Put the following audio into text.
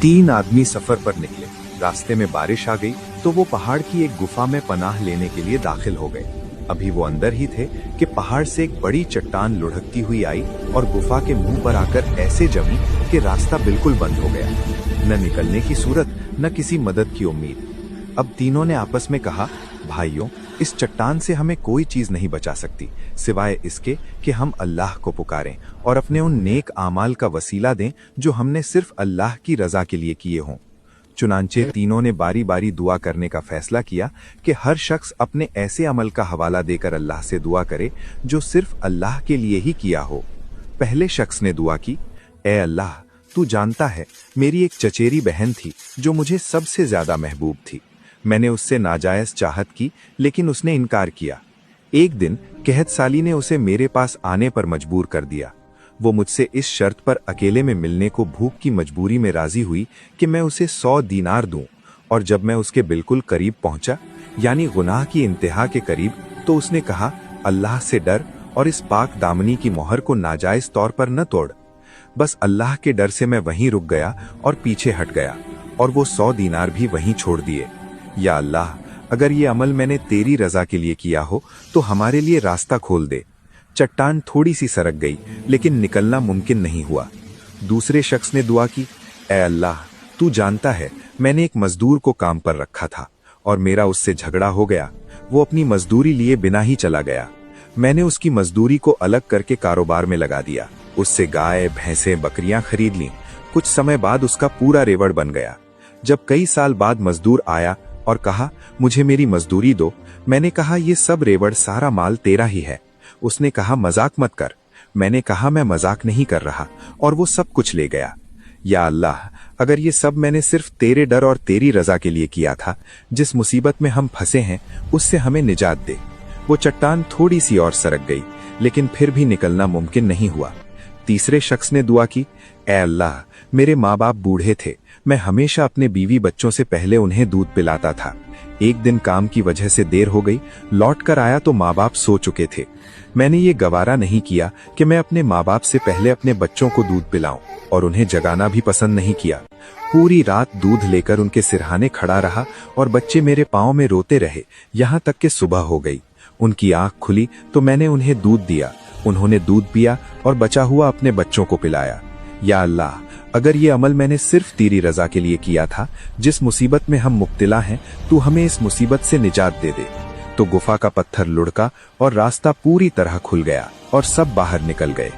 तीन आदमी सफर पर निकले। रास्ते में बारिश आ गई तो वो पहाड़ की एक गुफा में पनाह लेने के लिए दाखिल हो गए। अभी वो अंदर ही थे कि पहाड़ से एक बड़ी चट्टान लुढ़कती हुई आई और गुफा के मुंह पर आकर ऐसे जमी कि रास्ता बिल्कुल बंद हो गया। न निकलने की सूरत, न किसी मदद की उम्मीद। अब तीनों ने आपस में कहा, भाइयों, इस चट्टान से हमें कोई चीज नहीं बचा सकती सिवाय इसके कि हम अल्लाह को पुकारें और अपने उन नेक आमाल का वसीला दें जो हमने सिर्फ अल्लाह की रजा के लिए किए हों। चुनांचे तीनों ने बारी बारी दुआ करने का फैसला किया कि हर शख्स अपने ऐसे अमल का हवाला देकर अल्लाह से दुआ करे जो सिर्फ अल्लाह के लिए ही किया हो। पहले शख्स ने दुआ की, ए अल्लाह, तू जानता है मेरी एक चचेरी बहन थी जो मुझे सबसे ज्यादा महबूब थी। मैंने उससे नाजायज चाहत की लेकिन उसने इनकार किया। एक दिन कहत साली ने उसे मेरे पास आने पर मजबूर कर दिया। वो मुझसे इस शर्त पर अकेले में मिलने को भूख की मजबूरी में राजी हुई कि मैं उसे 100 दीनार दूं, और जब मैं उसके बिल्कुल करीब पहुंचा, यानी गुनाह की इंतहा के करीब, तो उसने कहा, अल्लाह से डर और इस पाक दामनी की मोहर को नाजायज तौर पर न तोड़। बस अल्लाह के डर से मैं वहीं रुक गया और पीछे हट गया और वो 100 दीनार भी वहीं छोड़ दिए। या अल्लाह, अगर ये अमल मैंने तेरी रजा के लिए किया हो तो हमारे लिए रास्ता खोल दे। चट्टान थोड़ी सी सरक गई लेकिन निकलना मुमकिन नहीं हुआ। दूसरे शख्स ने दुआ की, ए अल्लाह, तू जानता है मैंने एक मजदूर को काम पर रखा था और मेरा उससे झगड़ा हो गया। वो अपनी मजदूरी लिए बिना ही चला गया। मैंने उसकी मजदूरी को अलग करके कारोबार में लगा दिया। उससे गाय, भैंसें, बकरियां खरीद लीं। कुछ समय बाद उसका पूरा रेवड़ बन गया। जब कई साल बाद मजदूर आया और कहा, मुझे मेरी मजदूरी दो, मैंने कहा, ये सब रेवड़, सारा माल तेरा ही है। उसने कहा, मजाक मत कर। मैंने कहा, मैं मजाक नहीं कर रहा, और वो सब कुछ ले गया। या अल्लाह, अगर ये सब मैंने सिर्फ तेरे डर और तेरी रजा के लिए किया था, जिस मुसीबत में हम फंसे हैं उससे हमें निजात दे। वो चट्टान थोड़ी सी और सरक गई लेकिन फिर भी निकलना मुमकिन नहीं हुआ। तीसरे शख्स ने दुआ की, ए अल्लाह, मेरे माँ बाप बूढ़े थे। मैं हमेशा अपने बीवी बच्चों से पहले उन्हें दूध पिलाता था। एक दिन काम की वजह से देर हो गई। लौट कर आया तो माँ बाप सो चुके थे। मैंने ये गवारा नहीं किया कि मैं अपने माँ बाप से पहले अपने बच्चों को दूध पिलाऊं, और उन्हें जगाना भी पसंद नहीं किया। पूरी रात दूध लेकर उनके सिरहाने खड़ा रहा और बच्चे मेरे पाँव में रोते रहे, यहाँ तक कि सुबह हो गई। उनकी आंख खुली तो मैंने उन्हें दूध दिया। उन्होंने दूध पिया और बचा हुआ अपने बच्चों को पिलाया। या अल्लाह, अगर ये अमल मैंने सिर्फ तेरी रजा के लिए किया था, जिस मुसीबत में हम मुब्तला हैं, तू हमें इस मुसीबत से निजात दे दे। तो गुफा का पत्थर लुढ़का और रास्ता पूरी तरह खुल गया और सब बाहर निकल गए।